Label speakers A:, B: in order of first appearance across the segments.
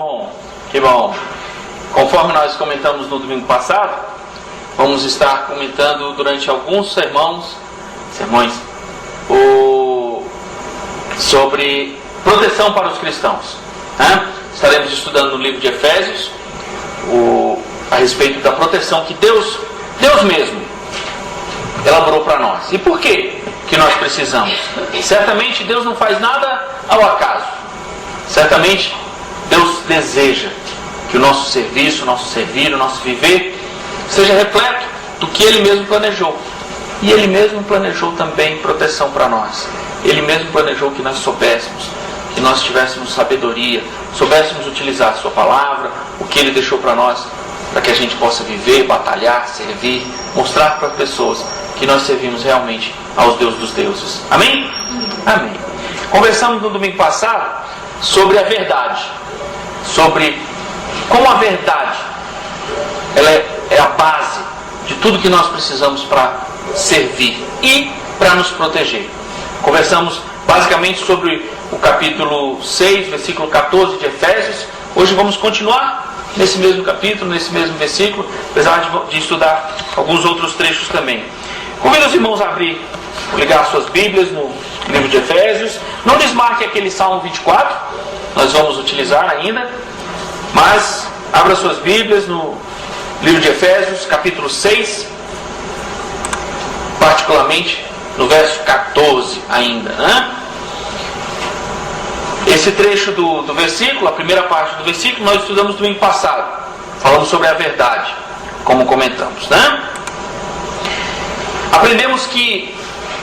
A: bom, que bom. Conforme nós comentamos no domingo passado, vamos estar comentando durante alguns sermões sobre proteção para os cristãos. Estaremos estudando no livro de Efésios a respeito da proteção que Deus mesmo elaborou para nós. E por que nós precisamos? Certamente Deus não faz nada ao acaso. Certamente Deus deseja que o nosso serviço, o nosso servir, o nosso viver seja repleto do que Ele mesmo planejou. E Ele mesmo planejou também proteção para nós. Ele mesmo planejou que nós soubéssemos, que nós tivéssemos sabedoria, soubéssemos utilizar a Sua palavra, o que Ele deixou para nós, para que a gente possa viver, batalhar, servir, mostrar para as pessoas que nós servimos realmente aos Deus dos deuses. Amém? Amém. Conversamos no domingo passado sobre a verdade, sobre como a verdade ela é a base de tudo que nós precisamos para servir e para nos proteger. Conversamos basicamente sobre o capítulo 6, versículo 14 de Efésios. Hoje vamos continuar nesse mesmo capítulo, nesse mesmo versículo, apesar de estudar alguns outros trechos também. Convido os irmãos a ligar suas Bíblias no livro de Efésios. Não desmarque aquele Salmo 24, nós vamos utilizar ainda, mas abra suas Bíblias no livro de Efésios, capítulo 6, particularmente no verso 14 ainda. Esse trecho do versículo, a primeira parte do versículo, nós estudamos no domingo passado. Falamos sobre a verdade, como comentamos, Aprendemos que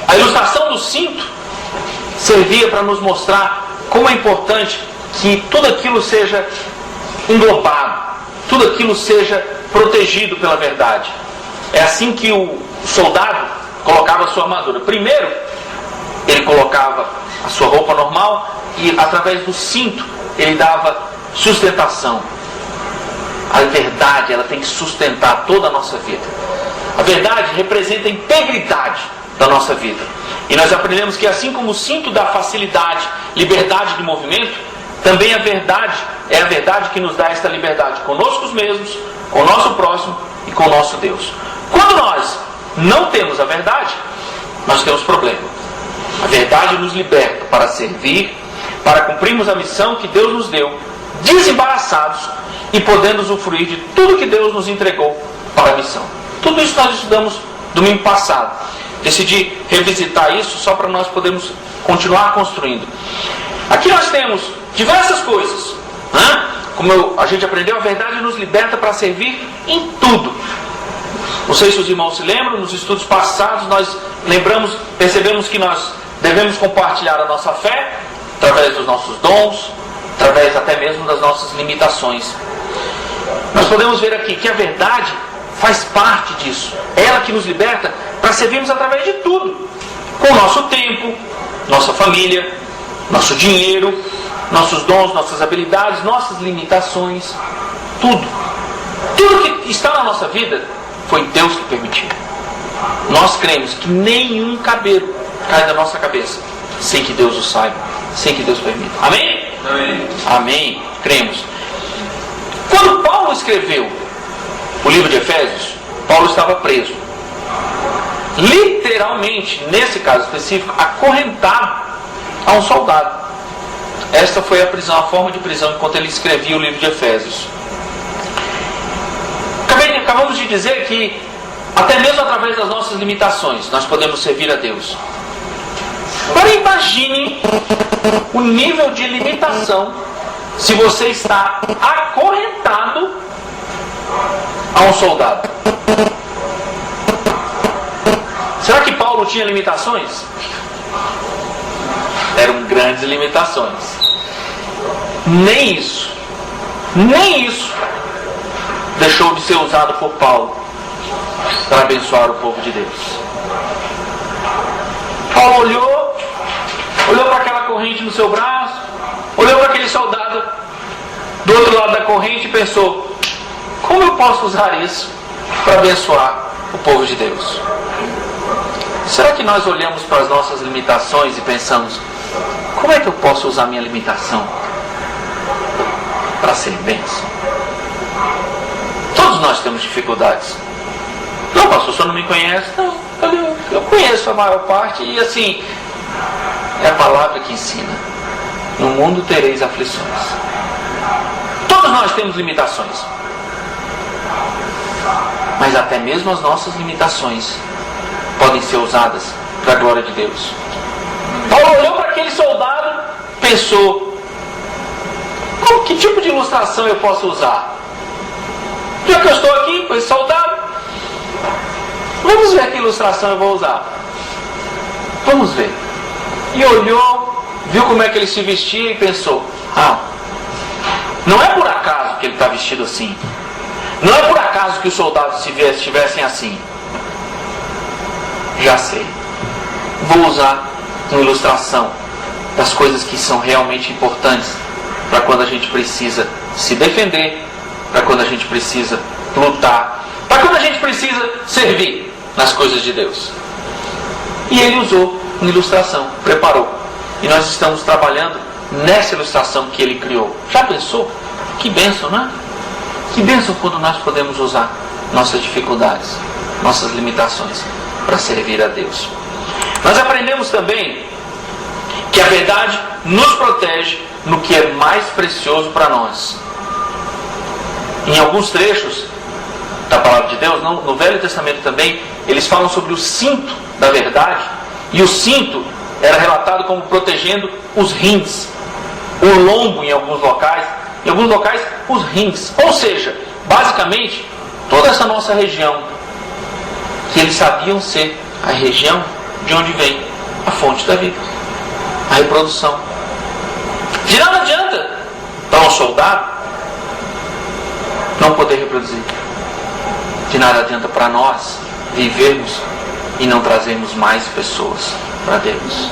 A: a ilustração do cinto servia para nos mostrar como é importante que tudo aquilo seja englobado, tudo aquilo seja protegido pela verdade. É assim que o soldado colocava a sua armadura. Primeiro, ele colocava a sua roupa normal e através do cinto ele dava sustentação. A verdade, ela tem que sustentar toda a nossa vida. A verdade representa a integridade da nossa vida. E nós aprendemos que assim como o cinto dá facilidade, liberdade de movimento, também a verdade é a verdade que nos dá esta liberdade conosco mesmos, com o nosso próximo e com o nosso Deus. Quando nós não temos a verdade, nós temos problema. A verdade nos liberta para servir, para cumprirmos a missão que Deus nos deu, desembaraçados e podendo usufruir de tudo que Deus nos entregou para a missão. Tudo isso nós estudamos domingo passado. Decidi revisitar isso só para nós podermos continuar construindo. Aqui nós temos diversas coisas. Como a gente aprendeu, a verdade nos liberta para servir em tudo. Não sei se os irmãos se lembram, nos estudos passados nós percebemos que nós devemos compartilhar a nossa fé através dos nossos dons, através até mesmo das nossas limitações. Nós podemos ver aqui que a verdade faz parte disso. É ela que nos liberta para servirmos através de tudo. Com o nosso tempo, nossa família, nosso dinheiro, nossos dons, nossas habilidades, nossas limitações, tudo. Tudo que está na nossa vida foi Deus que permitiu. Nós cremos que nenhum cabelo cai da nossa cabeça sem que Deus o saiba, sem que Deus permita. Amém?
B: Amém.
A: Amém. Cremos. Quando Paulo escreveu o livro de Efésios, Paulo estava preso. Literalmente, nesse caso específico, acorrentado a um soldado. Esta foi a prisão, a forma de prisão enquanto ele escrevia o livro de Efésios. Acabamos de dizer que até mesmo através das nossas limitações nós podemos servir a Deus. Agora imagine o nível de limitação se você está acorrentado a um soldado. Será que Paulo tinha limitações? Eram grandes limitações. Nem isso deixou de ser usado por Paulo para abençoar o povo de Deus. Paulo olhou para aquela corrente no seu braço, olhou para aquele soldado do outro lado da corrente e pensou: como eu posso usar isso para abençoar o povo de Deus? Será que nós olhamos para as nossas limitações e pensamos: como é que eu posso usar minha limitação para ser bênção. Todos nós temos dificuldades. Não, pastor, o senhor não me conhece? Não, eu conheço a maior parte e assim, é a palavra que ensina. No mundo tereis aflições. Todos nós temos limitações. Mas até mesmo as nossas limitações podem ser usadas para a glória de Deus. Paulo olhou para aquele soldado, pensou: que tipo de ilustração eu posso usar? Já que eu estou aqui com esse soldado, vamos ver que ilustração eu vou usar. Vamos ver. E olhou, viu como é que ele se vestia e pensou: não é por acaso que ele está vestido assim. Não é por acaso que os soldados estivessem assim. Já sei. Vou usar uma ilustração das coisas que são realmente importantes para quando a gente precisa se defender, para quando a gente precisa lutar, para quando a gente precisa servir nas coisas de Deus. E ele usou uma ilustração, preparou. E nós estamos trabalhando nessa ilustração que ele criou. Já pensou? Que bênção, não é? Que bênção quando nós podemos usar nossas dificuldades, nossas limitações para servir a Deus. Nós aprendemos também que a verdade nos protege no que é mais precioso para nós. Em alguns trechos da palavra de Deus, no Velho Testamento também, eles falam sobre o cinto da verdade, e o cinto era relatado como protegendo os rins, o lombo em alguns locais os rins, ou seja, basicamente toda essa nossa região, que eles sabiam ser a região de onde vem a fonte da vida, a reprodução. De nada adianta para um soldado não poder reproduzir. De nada adianta para nós vivermos e não trazermos mais pessoas para Deus.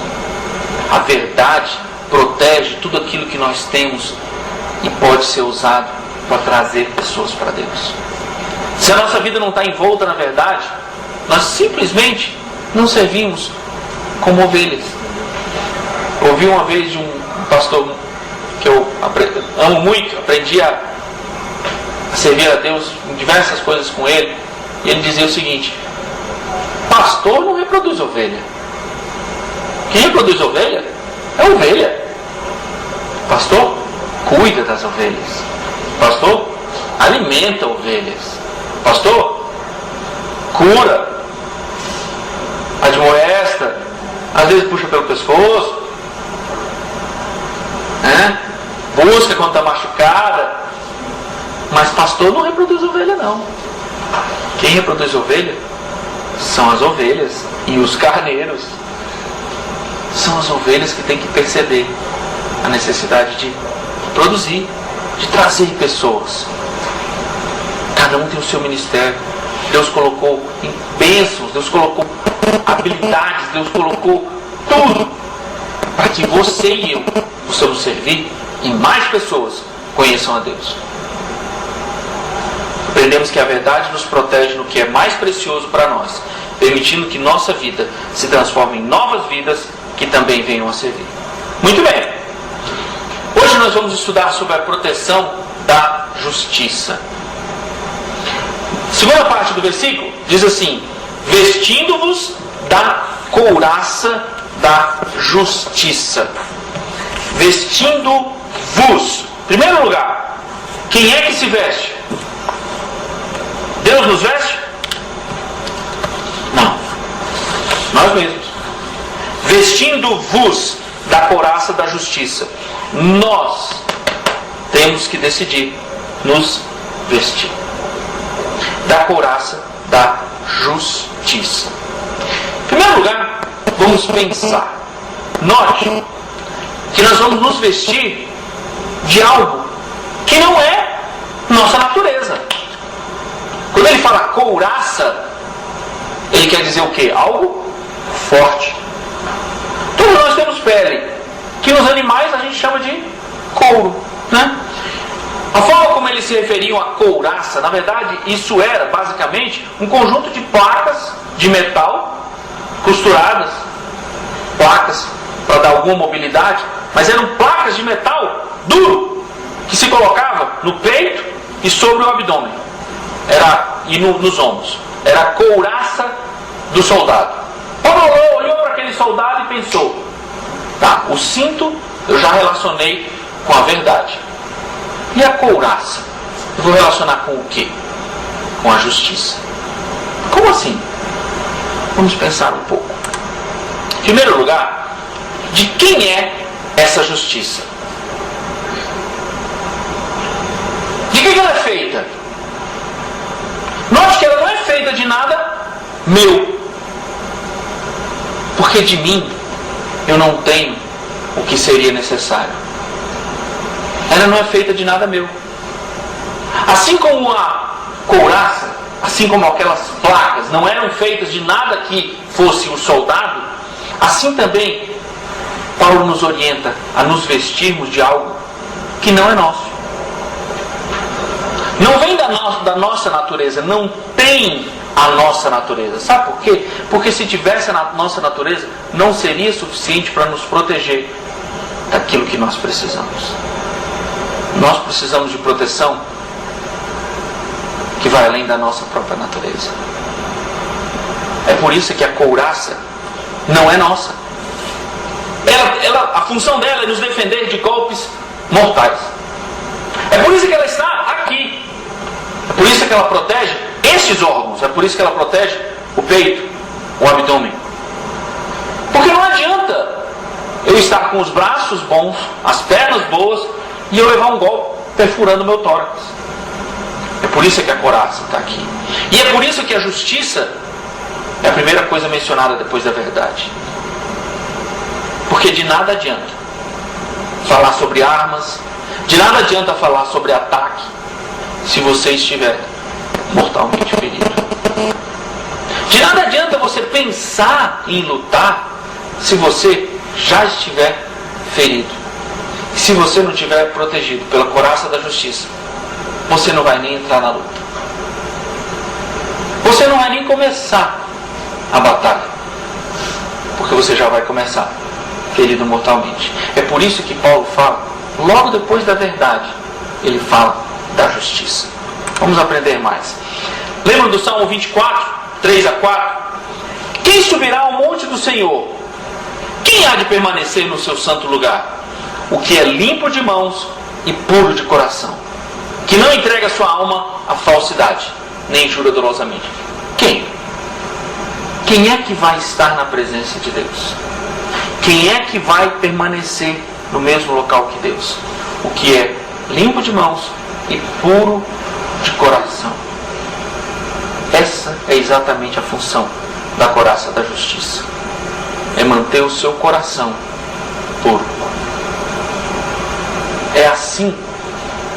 A: A verdade protege tudo aquilo que nós temos e pode ser usado para trazer pessoas para Deus. Se a nossa vida não está envolta na verdade, nós simplesmente não servimos como ovelhas. Ouvi uma vez de um pastor que eu amo muito, aprendi a servir a Deus em diversas coisas com ele, e ele dizia o seguinte: pastor não reproduz ovelha. Quem reproduz ovelha é ovelha. Pastor cuida das ovelhas. Pastor alimenta ovelhas. Pastor cura, admoesta, às vezes puxa pelo pescoço, busca quando está machucada. Mas pastor não reproduz ovelha, não. Quem reproduz ovelha são as ovelhas e os carneiros. São as ovelhas que têm que perceber a necessidade de produzir, de trazer pessoas. Cada um tem o seu ministério. Deus colocou em bênçãos, Deus colocou habilidades, Deus colocou tudo para que você e eu possamos servir e mais pessoas conheçam a Deus. Aprendemos que a verdade nos protege no que é mais precioso para nós, permitindo que nossa vida se transforme em novas vidas que também venham a servir. Muito bem. Hoje nós vamos estudar sobre a proteção da justiça. Segunda parte do versículo diz assim: vestindo-vos da couraça da justiça. Vestindo-vos. Primeiro lugar, quem é que se veste? Deus nos veste? Não. Nós mesmos. Vestindo-vos da couraça da justiça. Nós temos que decidir nos vestir da couraça da justiça. Em primeiro lugar, vamos pensar. Note que nós vamos nos vestir de algo que não é nossa natureza. Quando ele fala couraça, ele quer dizer o quê? Algo forte. Todos nós temos pele, que nos animais a gente chama de couro, né? A forma como eles se referiam à couraça, na verdade, isso era basicamente um conjunto de placas de metal costuradas, placas para dar alguma mobilidade, mas eram placas de metal duro, que se colocava no peito e sobre o abdômen, nos ombros. Era a couraça do soldado. Paulo olhou para aquele soldado e pensou: tá, o cinto eu já relacionei com a verdade. E a couraça? Eu vou relacionar com o quê? Com a justiça. Como assim? Vamos pensar um pouco. Em primeiro lugar, de quem é essa justiça? De que ela é feita? Note que ela não é feita de nada meu. Porque de mim eu não tenho o que seria necessário. Ela não é feita de nada meu. Assim como a couraça, assim como aquelas placas não eram feitas de nada que fosse o soldado, assim também Paulo nos orienta a nos vestirmos de algo que não é nosso. Não vem da nossa natureza, não tem a nossa natureza. Sabe por quê? Porque se tivesse a nossa natureza, não seria suficiente para nos proteger daquilo que nós precisamos. Nós precisamos de proteção que vai além da nossa própria natureza. É por isso que a couraça não é nossa. A função dela é nos defender de golpes mortais. É por isso que ela está aqui. É por isso que ela protege estes órgãos. É por isso que ela protege o peito, o abdômen. Porque não adianta eu estar com os braços bons, as pernas boas, e eu levar um golpe perfurando o meu tórax. É por isso que a couraça está aqui. E é por isso que a justiça é a primeira coisa mencionada depois da verdade. Porque de nada adianta falar sobre armas, de nada adianta falar sobre ataque, se você estiver mortalmente ferido. De nada adianta você pensar em lutar, se você já estiver ferido. E se você não estiver protegido pela couraça da justiça, você não vai nem entrar na luta. Você não vai nem começar a batalha, porque você já vai começar ferido mortalmente. É por isso que Paulo fala, logo depois da verdade, ele fala da justiça. Vamos aprender mais. Lembra do Salmo 24, 3 a 4? Quem subirá ao monte do Senhor? Quem há de permanecer no seu santo lugar? O que é limpo de mãos e puro de coração, que não entrega sua alma à falsidade, nem jura dolosamente. Quem? Quem é que vai estar na presença de Deus? Quem é que vai permanecer no mesmo local que Deus? O que é limpo de mãos e puro de coração. Essa é exatamente a função da couraça da justiça. É manter o seu coração puro. É assim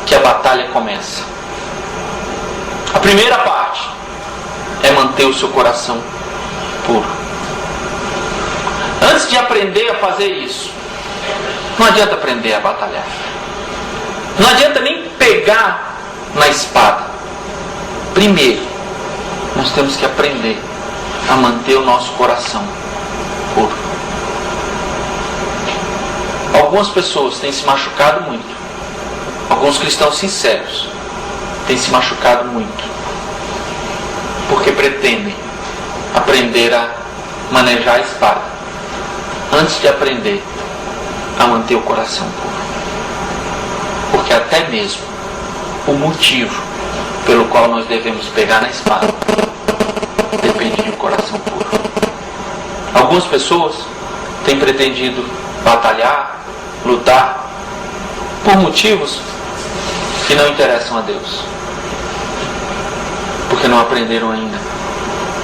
A: que a batalha começa. A primeira parte é manter o seu coração puro. Antes de aprender a fazer isso, não adianta aprender a batalhar. Não adianta nem pegar na espada. Primeiro, nós temos que aprender a manter o nosso coração puro. Algumas pessoas têm se machucado muito. Alguns cristãos sinceros têm se machucado muito, porque pretendem aprender a manejar a espada antes de aprender a manter o coração puro. Porque até mesmo o motivo pelo qual nós devemos pegar na espada depende de um coração puro. Algumas pessoas têm pretendido batalhar, lutar por motivos que não interessam a Deus, porque não aprenderam ainda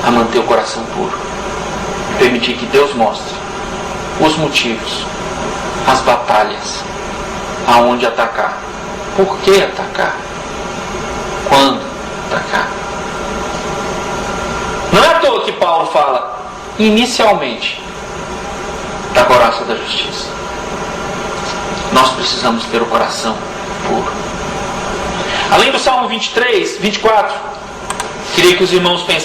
A: a manter o coração puro e permitir que Deus mostre os motivos, as batalhas, aonde atacar, por que atacar, quando atacar. Não é à toa que Paulo fala inicialmente da couraça da justiça. Nós precisamos ter o coração puro. Além do Salmo 23, 24, queria que os irmãos pensassem